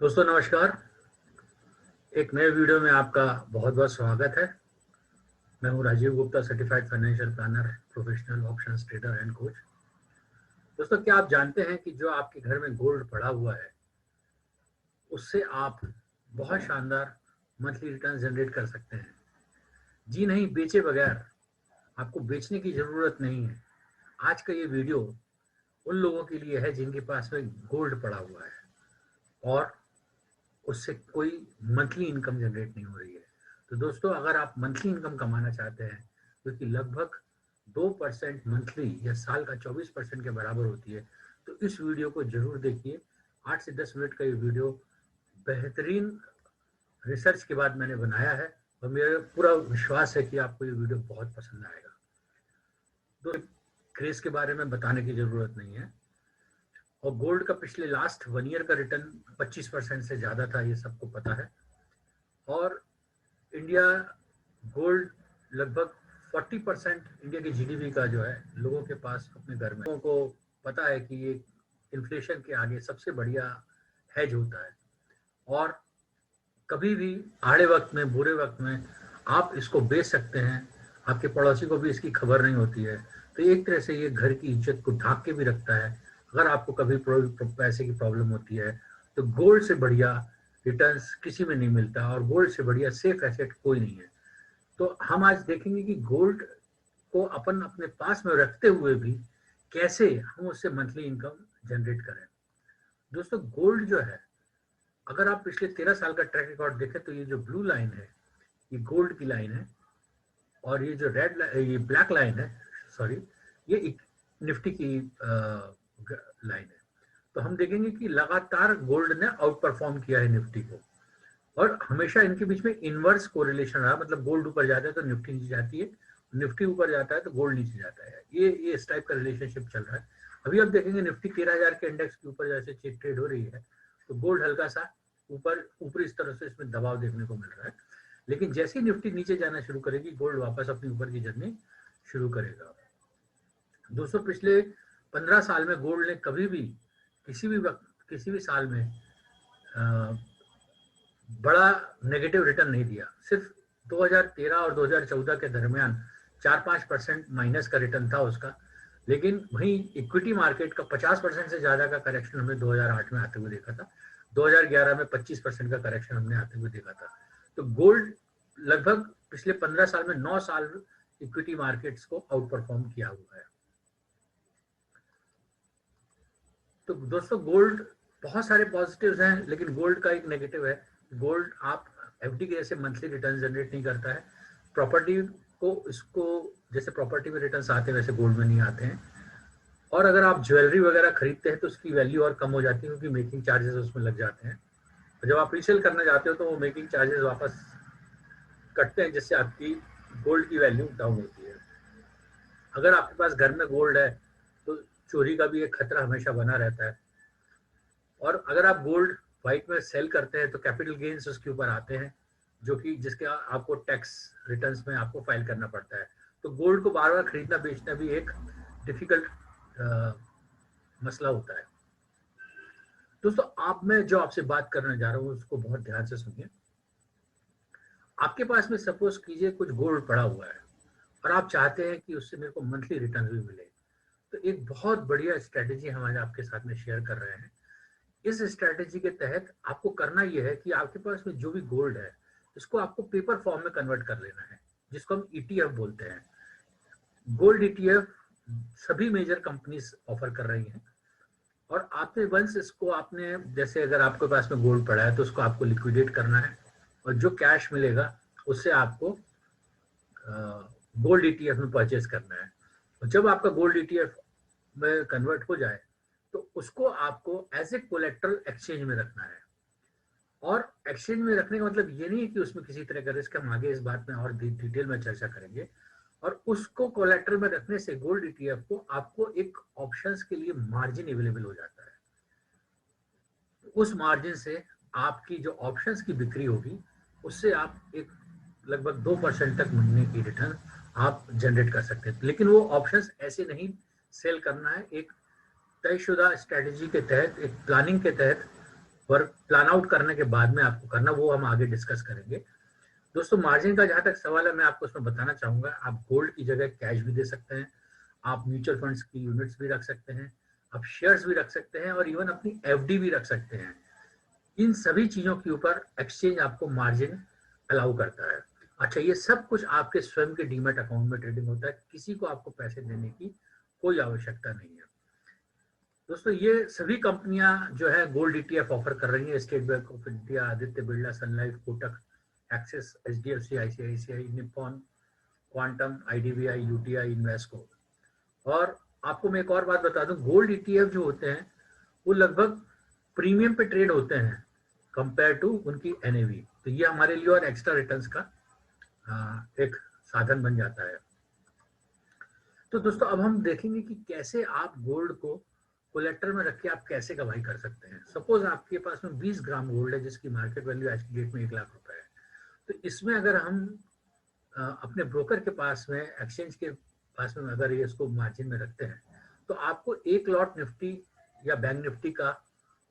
दोस्तों नमस्कार। एक नए वीडियो में आपका बहुत बहुत स्वागत है। मैं हूं Rajiv Gupta, certified financial planner, professional options trader and coach. दोस्तों, क्या आप जानते हैं कि जो आपके घर में गोल्ड पड़ा हुआ है उससे आप बहुत शानदार मंथली रिटर्न जनरेट कर सकते हैं। जी नहीं, बेचे बगैर। आपको बेचने की जरूरत नहीं है। आज का ये वीडियो उन लोगों के लिए है जिनके पास में गोल्ड पड़ा हुआ है और उससे कोई मंथली इनकम जनरेट नहीं हो रही है। तो दोस्तों, अगर आप मंथली इनकम कमाना चाहते हैं जो कि लगभग 2% मंथली या साल का 24% के बराबर होती है, तो इस वीडियो को जरूर देखिए। 8 से 10 मिनट का ये वीडियो बेहतरीन रिसर्च के बाद मैंने बनाया है और मेरा पूरा विश्वास है कि आपको ये वीडियो बहुत पसंद आएगा। तो क्रेज के बारे में बताने की जरूरत नहीं है। और गोल्ड का पिछले लास्ट 1 ईयर का रिटर्न 25% से ज्यादा था, ये सबको पता है। और इंडिया गोल्ड लगभग 40% इंडिया की जीडीपी का जो है लोगों के पास अपने घर में, लोगों को पता है कि ये इन्फ्लेशन के आगे सबसे बढ़िया हेज होता है। और कभी भी आड़े वक्त में, बुरे वक्त में आप इसको बेच सकते हैं। आपके पड़ोसी को भी इसकी खबर नहीं होती है। तो एक तरह से ये घर की इज्जत को ढाक के भी रखता है। अगर आपको कभी पैसे की प्रॉब्लम होती है तो गोल्ड से बढ़िया रिटर्न्स किसी में नहीं मिलता और गोल्ड से बढ़िया सेफ एसेट कोई नहीं है। तो हम आज देखेंगे कि गोल्ड को अपन अपने पास में रखते हुए भी कैसे हम उससे मंथली इनकम जनरेट करें। दोस्तों, गोल्ड जो है, अगर आप पिछले 13 साल का ट्रैक रिकॉर्ड देखें तो ये जो ब्लू लाइन है ये गोल्ड की लाइन है और ये जो ये ब्लैक लाइन है, सॉरी, ये निफ्टी की लाइन है। तो हम देखेंगे कि लगातार गोल्ड ने आउट परफॉर्म किया है निफ्टी को और हमेशा इनके बीच में इनवर्स कोरिलेशन रहा। मतलब गोल्ड ऊपर जाता है तो निफ्टी नीचे जाती है, निफ्टी ऊपर जाता है तो गोल्ड नीचे जाता है। ये इस टाइप का रिलेशनशिप चल रहा है। अभी आप देखेंगे निफ्टी 13,000 के इंडेक्स के ऊपर जैसे ट्रेड हो रही है तो गोल्ड हल्का सा ऊपर इस तरह से इसमें दबाव देखने को मिल रहा है। लेकिन जैसे ही निफ्टी नीचे जाना शुरू करेगी, गोल्ड वापस अपनी ऊपर की जर्नी शुरू करेगा। दोस्तों, पिछले 15 साल में गोल्ड ने कभी भी किसी भी वक्त, किसी भी साल में बड़ा नेगेटिव रिटर्न नहीं दिया। सिर्फ 2013 और 2014 के दरमियान 4-5% माइनस का रिटर्न था उसका। लेकिन वहीं इक्विटी मार्केट का 50% से ज्यादा का करेक्शन हमने 2008 में आते हुए देखा था। 2011 में 25% का करेक्शन हमने आते हुए देखा था। तो गोल्ड लगभग पिछले 15 साल में 9 साल इक्विटी मार्केट्स को आउट परफॉर्म किया हुआ है। तो दोस्तों, गोल्ड बहुत सारे पॉजिटिव्स हैं लेकिन गोल्ड का एक नेगेटिव है। गोल्ड आप एफडी के जैसे मंथली रिटर्न जनरेट नहीं करता है। प्रॉपर्टी को इसको जैसे प्रॉपर्टी में रिटर्न्स आते हैं वैसे गोल्ड में नहीं आते हैं। और अगर आप ज्वेलरी वगैरह खरीदते हैं तो उसकी वैल्यू और कम हो जाती है क्योंकि मेकिंग चार्जेस उसमें लग जाते हैं। और जब आप रीसेल करने जाते हो तो वो मेकिंग चार्जेस वापस कटते हैं जिससे आपकी गोल्ड की वैल्यू डाउन होती है। अगर आपके पास घर में गोल्ड है तो चोरी का भी एक खतरा हमेशा बना रहता है। और अगर आप गोल्ड व्हाइट में सेल करते हैं तो कैपिटल गेन्स उसके ऊपर आते हैं जो कि जिसके आपको टैक्स रिटर्न्स में आपको फाइल करना पड़ता है। तो गोल्ड को बार बार खरीदना बेचना भी एक डिफिकल्ट मसला होता है। दोस्तों, आप मैं जो आपसे बात करने जा रहा हूँ उसको बहुत ध्यान से सुनिए। आपके पास में सपोज कीजिए कुछ गोल्ड पड़ा हुआ है और आप चाहते हैं कि उससे मेरे को मंथली रिटर्न भी मिले। तो एक बहुत बढ़िया स्ट्रेटेजी हम आज आपके साथ में शेयर कर रहे हैं। इस स्ट्रेटेजी के तहत आपको करना यह है कि आपके पास में जो भी गोल्ड है इसको आपको पेपर फॉर्म में कन्वर्ट कर लेना है, जिसको हम ईटीएफ बोलते हैं। गोल्ड ईटीएफ सभी मेजर कंपनीज ऑफर कर रही हैं और आपने वंस इसको आपने, जैसे अगर आपके पास में गोल्ड पड़ा है तो उसको आपको लिक्विडेट करना है और जो कैश मिलेगा उससे आपको गोल्ड ईटीएफ में परचेज करना है। और जब आपका गोल्ड ईटीएफ में कन्वर्ट हो जाए तो उसको आपको एज ए कोलेट्रल एक्सचेंज में रखना है। और एक्सचेंज में रखने का मतलब ये नहीं है कि उसमें किसी तरह का रिस्क, हम आगे इस बात में और डिटेल में चर्चा करेंगे। और उसको कोलेट्रल में रखने से गोल्ड ईटीएफ को आपको एक ऑप्शंस के लिए मार्जिन अवेलेबल हो जाता है। उस मार्जिन से आपकी जो ऑप्शंस की बिक्री होगी उससे आप एक लगभग 2% तक महीने की रिटर्न आप जनरेट कर सकते हैं। लेकिन वो ऑप्शंस ऐसे नहीं सेल करना है, एक तयशुदा स्ट्रेटेजी के तहत, एक प्लानिंग के तहत वर्क प्लान आउट करने के बाद में आपको करना, वो हम आगे डिस्कस करेंगे। दोस्तों मार्जिन का जहां तक सवाल है, मैं आपको उसमें बताना चाहूंगा, आप गोल्ड की जगह कैश भी दे सकते हैं, आप म्यूचुअल फंड्स की यूनिट्स भी रख सकते हैं, आप शेयर्स भी रख सकते हैं, और इवन अपनी एफडी भी रख सकते हैं। इन सभी चीजों के ऊपर एक्सचेंज आपको मार्जिन अलाउ करता है। अच्छा, ये सब कुछ आपके स्वयं के डीमैट अकाउंट में ट्रेडिंग होता है, किसी को आपको पैसे देने की कोई आवश्यकता नहीं है। दोस्तों ये सभी कंपनियां जो है गोल्ड ईटीएफ ऑफर कर रही हैं, State Bank of India, Aditya Birla, Sun Life, Kotak, Axis, HDFC, ICICI, Nippon, Quantum, IDBI, UTI, Invesco. और आपको मैं एक और बात बता दूं, गोल्ड ईटीएफ जो होते हैं वो लगभग प्रीमियम पे ट्रेड होते हैं कंपेयर टू उनकी एनएवी। तो ये हमारे लिए और एक्स्ट्रा रिटर्न्स का एक साधन बन जाता है। तो दोस्तों अब हम देखेंगे कि कैसे आप गोल्ड को कोलेक्टर में रख के आप कैसे कमाई कर सकते हैं। सपोज आपके पास में 20 ग्राम गोल्ड है जिसकी मार्केट वैल्यू आज की डेट में 1 लाख रुपए है। तो इसमें अगर हम अपने ब्रोकर के पास में, एक्सचेंज के पास में अगर ये इसको मार्जिन में रखते हैं, तो आपको एक लॉट निफ्टी या बैंक निफ्टी का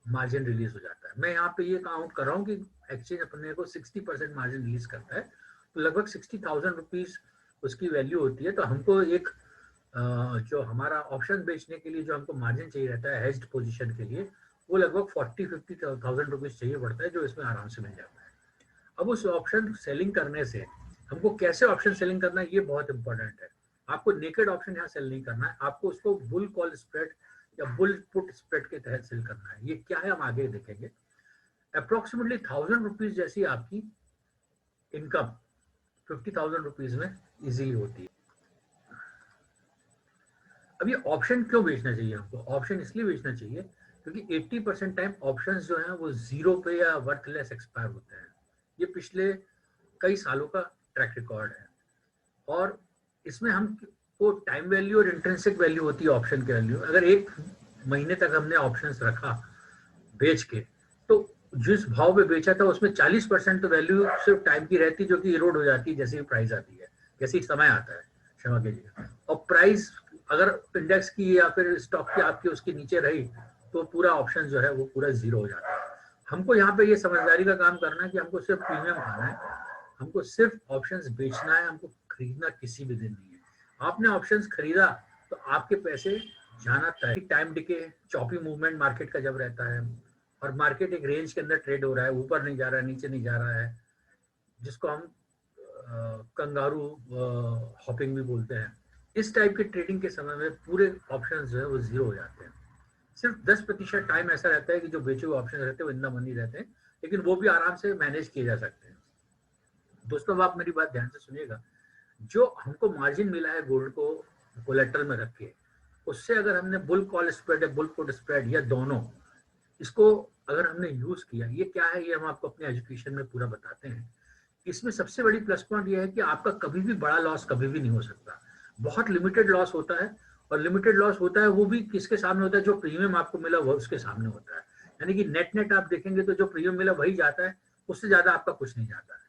मार्जिन रिलीज हो जाता है। मैं यहाँ पे ये काउंट कर रहा हूँ कि एक्सचेंज अपने को 60% मार्जिन रिलीज करता है, तो लगभग 60,000 रुपीज उसकी वैल्यू होती है। तो हमको एक जो हमारा ऑप्शन बेचने के लिए जो हमको मार्जिन चाहिए रहता है हेज्ड पोजीशन के लिए, वो लगभग 40-50,000 रुपीज चाहिए पड़ता है, जो इसमें आराम से मिल जाता है। अब उस ऑप्शन सेलिंग करने से हमको कैसे ऑप्शन सेलिंग करना है, ये बहुत इंपॉर्टेंट है। आपको नेकेड ऑप्शन यहाँ सेल नहीं करना है, आपको उसको बुल कॉल स्प्रेड या बुल पुट स्प्रेड के तहत सेल करना है। ये क्या है हम आगे देखेंगे। अप्रोक्सीमेटली 1,000 रुपीज जैसी आपकी इनकम 50,000 रुपीज में इजीली होती है। अब ये ऑप्शन क्यों बेचना चाहिए हमको? ऑप्शन इसलिए बेचना चाहिए क्योंकि 80% टाइम ऑप्शंस जो हैं वो जीरो पे या वर्थलेस एक्सपायर होते हैं। ये पिछले कई सालों का ट्रैक रिकॉर्ड है। और इसमें हम को टाइम वैल्यू और इंट्रिंसिक वैल्यू होती है ऑप्शन की वैल्यू। अगर एक महीने तक हमने ऑप्शंस रखा बेच के, तो जिस भाव पे बेचा था उसमें 40% तो वैल्यू सिर्फ टाइम की रहती, जो कि इरोड हो जाती है जैसे ही प्राइस आती है, जैसे ही समय आता है, क्षमा कीजिए। और प्राइस अगर इंडेक्स की या फिर स्टॉक की आपकी उसके नीचे रही, तो पूरा ऑप्शन जो है वो पूरा जीरो हो जाता है। हमको यहाँ पे ये समझदारी का काम करना है कि हमको सिर्फ प्रीमियम खाना है, हमको सिर्फ ऑप्शंस बेचना है, हमको खरीदना किसी भी दिन नहीं है। आपने ऑप्शंस खरीदा तो आपके पैसे जाना तय। Time decay, choppy movement market का जब रहता है और मार्केट एक रेंज के अंदर ट्रेड हो रहा है, ऊपर नहीं जा रहा है, नीचे नहीं जा रहा है, जिसको हम कंगारू हॉपिंग भी बोलते हैं, इस टाइप के ट्रेडिंग के समय में पूरे ऑप्शंस जो है वो जीरो हो जाते हैं। सिर्फ 10% टाइम ऐसा रहता है कि जो बेचे हुए ऑप्शन रहते हैं वो इन द मनी रहते हैं, लेकिन वो भी आराम से मैनेज किए जा सकते हैं। दोस्तों अब आप मेरी बात ध्यान से सुनिएगा। जो हमको मार्जिन मिला है गोल्ड को कोलेट्रल में रख के, उससे अगर हमने बुल कॉल स्प्रेड या बुल पुट स्प्रेड या दोनों, इसको अगर हमने यूज किया, ये क्या है ये हम आपको अपने एजुकेशन में पूरा बताते हैं। इसमें सबसे बड़ी प्लस पॉइंट ये है कि आपका कभी भी बड़ा लॉस कभी भी नहीं हो सकता। बहुत लिमिटेड लॉस होता है, और लिमिटेड लॉस होता है वो भी किसके सामने होता है? जो प्रीमियम आपको मिला वो उसके सामने होता है। यानी कि नेट नेट आप देखेंगे तो जो प्रीमियम मिला वही जाता है, उससे ज्यादा आपका कुछ नहीं जाता है।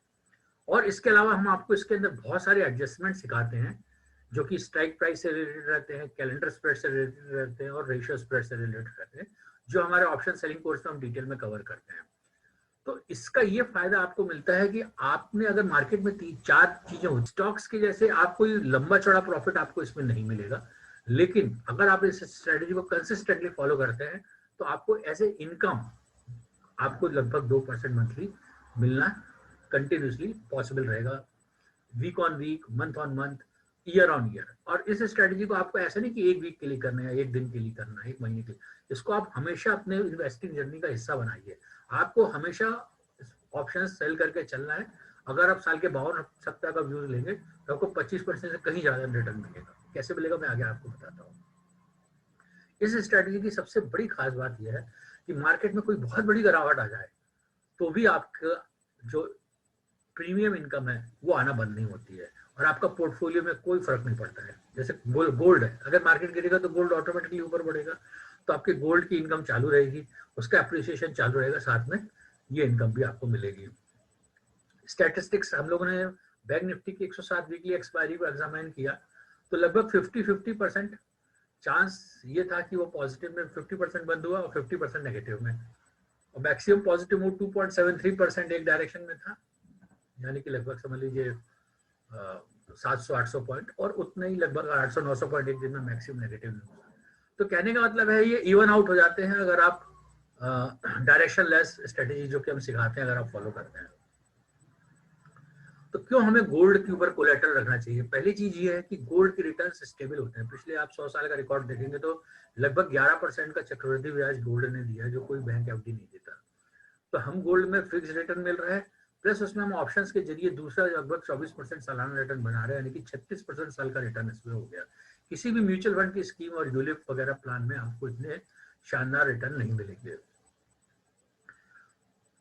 और इसके अलावा हम आपको इसके अंदर बहुत सारे एडजस्टमेंट सिखाते हैं, जो कि स्ट्राइक प्राइस से रिलेटेड रहते हैं, कैलेंडर स्प्रेड से रिलेटेड रहते हैं, और रेशियो स्प्रेड से रिलेटेड रहते हैं, जो हमारे ऑप्शन सेलिंग कोर्स में हम डिटेल में कवर करते हैं। तो इसका ये फायदा आपको मिलता है कि आपने अगर मार्केट में 3-4 चीजें हो, स्टॉक्स के जैसे आपको लंबा चौड़ा प्रॉफिट आपको इसमें नहीं मिलेगा, लेकिन अगर आप इस स्ट्रेटेजी को कंसिस्टेंटली फॉलो करते हैं तो आपको ऐसे इनकम आपको लगभग 2% मंथली मिलना कंटिन्यूसली पॉसिबल रहेगा, week on week, month on month, year on year. और इस स्ट्रेटेजी को आपको ऐसा नहीं कि एक वीक के लिए करना है, एक दिन के लिए करना है, एक महीने के लिए, इसको आप हमेशा अपने इन्वेस्टिंग जर्नी का हिस्सा बनाइए। आपको हमेशा ऑप्शन सेल करके चलना है। अगर आप साल के 52 सप्ताह का व्यूज लेंगे तो आपको 25% से कहीं ज्यादा रिटर्न मिलेगा। कैसे मिलेगा मैं आगे आपको बताता हूँ। इस स्ट्रेटेजी की सबसे बड़ी खास बात यह है कि मार्केट में कोई बहुत बड़ी गिरावट आ जाए तो भी आपका जो प्रीमियम इनकम है वो आना बंद नहीं होती है, और आपका पोर्टफोलियो में कोई फर्क नहीं पड़ता है। जैसे गोल्ड है, अगर मार्केट गिरेगा तो गोल्ड ऑटोमेटिकली ऊपर बढ़ेगा, तो आपके गोल्ड की इनकम चालू रहेगी, उसका अप्रिसिएशन चालू रहेगा, साथ में ये इनकम भी आपको मिलेगी। स्टैटिस्टिक्स हम लोगों ने बैंक निफ्टी की 107 वीकली एक्सपायरी को एग्जामिन किया, तो लगभग 50-50% चांस ये था कि वो पॉजिटिव में 50% बंद हुआ और 50% नेगेटिव में। और मैक्सिमम पॉजिटिव मूव 2.73% एक डायरेक्शन में था, यानी कि लगभग समझ लीजिए 700-800 पॉइंट, और उतना ही लगभग 800-900 पॉइंट एक दिन में मैक्सिमम नेगेटिव न्यूज। तो कहने का मतलब है ये इवन आउट हो जाते हैं अगर आप डायरेक्शन लेस स्ट्रेटेजी जो कि हम सिखाते हैं अगर आप फॉलो करते हैं। तो क्यों हमें गोल्ड के ऊपर कोलेटरल रखना चाहिए? पहली चीज ये है कि गोल्ड के रिटर्न स्टेबल होते हैं। पिछले आप 100 साल का रिकॉर्ड देखेंगे तो लगभग 11% का चक्रवृद्धि ब्याज गोल्ड ने दिया, जो कोई बैंक एफडी नहीं देता। तो हम गोल्ड में फिक्स रिटर्न मिल रहा है, प्लस उसमें हम ऑप्शंस के जरिए दूसरा लगभग 24% सालाना रिटर्न बना रहे हैं, यानी कि 36% साल का रिटर्न इसमें हो गया। किसी भी म्यूचुअल फंड की स्कीम और यूलिप वगैरह प्लान में आपको इतने शानदार रिटर्न नहीं मिलेंगे।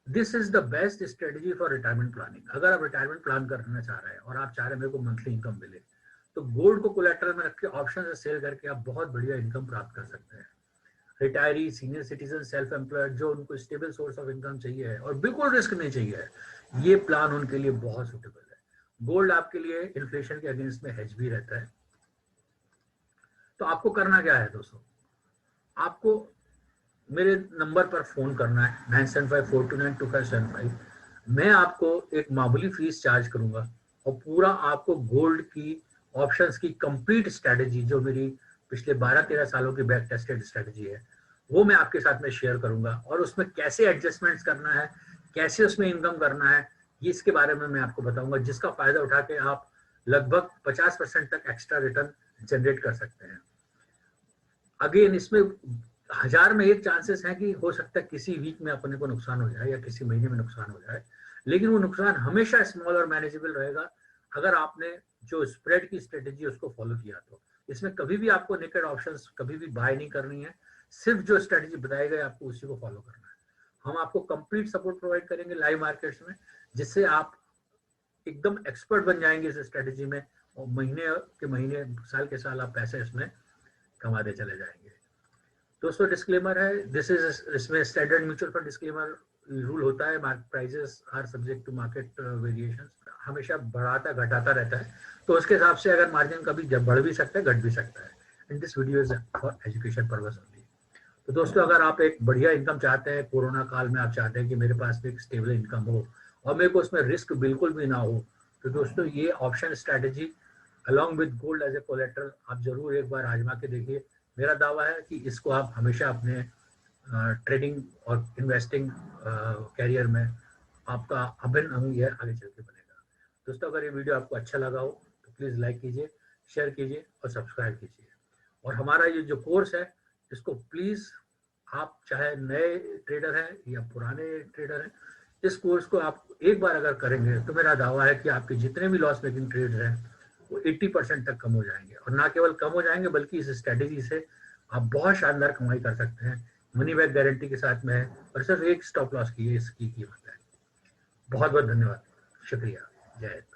This is the best strategy for retirement planning. अगर आप रिटायरमेंट प्लान करना चाह रहे हैं और आप चाह रहे हैं मेरे को मंथली इनकम मिले, तो गोल्ड को कोलेटरल में रख के ऑप्शन से सेल करके आप बहुत बढ़िया इनकम प्राप्त कर सकते हैं। Retiree, senior citizen, self employed जो उनको स्टेबल सोर्स ऑफ इनकम चाहिए है और बिल्कुल रिस्क नहीं चाहिए है, ये प्लान उनके लिए बहुत सुटेबल है। गोल्ड आपके लिए इन्फ्लेशन के अगेंस्ट में हेज भी रहता है। तो आपको करना क्या है दोस्तों, आपको मेरे नंबर पर फोन करना है 9754292575। मैं आपको एक मामूली फीस चार्ज करूंगा और पूरा आपको गोल्ड की ऑप्शंस की कंप्लीट स्ट्रेटेजी, जो मेरी पिछले 12-13 सालों की बैक टेस्टेड स्ट्रेटेजी है, वो मैं आपके साथ में शेयर करूंगा। और उसमें कैसे एडजस्टमेंट्स करना है, कैसे उसमें इनकम करना है, ये इसके बारे में मैं आपको बताऊंगा, जिसका फायदा उठा के आप लगभग 50% तक एक्स्ट्रा रिटर्न जनरेट कर सकते हैं। अगेन इसमें 1000 में एक चांसेस है कि हो सकता है किसी वीक में अपने को नुकसान हो जाए या किसी महीने में नुकसान हो जाए, लेकिन वो नुकसान हमेशा स्मॉल और मैनेजेबल रहेगा अगर आपने जो स्प्रेड की स्ट्रेटेजी उसको फॉलो किया। तो इसमें कभी भी आपको नेकेड ऑप्शंस कभी भी बाय नहीं करनी है, सिर्फ जो स्ट्रेटेजी बताई गई आपको उसी को फॉलो करना है। हम आपको कंप्लीट सपोर्ट प्रोवाइड करेंगे लाइव मार्केट्स में, जिससे आप एकदम एक्सपर्ट बन जाएंगे इस स्ट्रेटेजी में, और महीने के महीने, साल के साल आप पैसे इसमें कमाते चले जाएंगे। दोस्तों डिस्क्लेमर है, दिस इज, इसमें standard mutual fund disclaimer rule होता है, market prices are subject to market variations, हमेशा बढ़ाता घटाता रहता है, तो उसके हिसाब से अगर मार्जिन कभी बढ़ भी सकता है, घट भी सकता है। And this video is for education purpose only. तो दोस्तों अगर आप एक बढ़िया इनकम चाहते हैं, कोरोना काल में आप चाहते हैं कि मेरे पास एक स्टेबल इनकम हो और मेरे को उसमें रिस्क बिल्कुल भी ना हो, तो दोस्तों ये option strategy along with gold as a collateral आप जरूर एक बार आजमा के देखिए। मेरा दावा है कि इसको आप हमेशा अपने ट्रेडिंग और इन्वेस्टिंग कैरियर में आपका अभिन्न अंग यह आगे चल के बनेगा। दोस्तों अगर ये वीडियो आपको अच्छा लगा हो तो प्लीज़ लाइक कीजिए, शेयर कीजिए और सब्सक्राइब कीजिए। और हमारा ये जो कोर्स है इसको प्लीज़ आप चाहे नए ट्रेडर हैं या पुराने ट्रेडर हैं, इस कोर्स को आप एक बार अगर करेंगे तो मेरा दावा है कि आपके जितने भी लॉस मेकिंग ट्रेड्स हैं वो 80% तक कम हो जाएंगे। और ना केवल कम हो जाएंगे बल्कि इस स्ट्रेटेजी से आप बहुत शानदार कमाई कर सकते हैं, मनी बैक गारंटी के साथ में है, और सिर्फ एक स्टॉप लॉस की इसकी कीमत है। बहुत बहुत धन्यवाद, शुक्रिया, जय हिंद।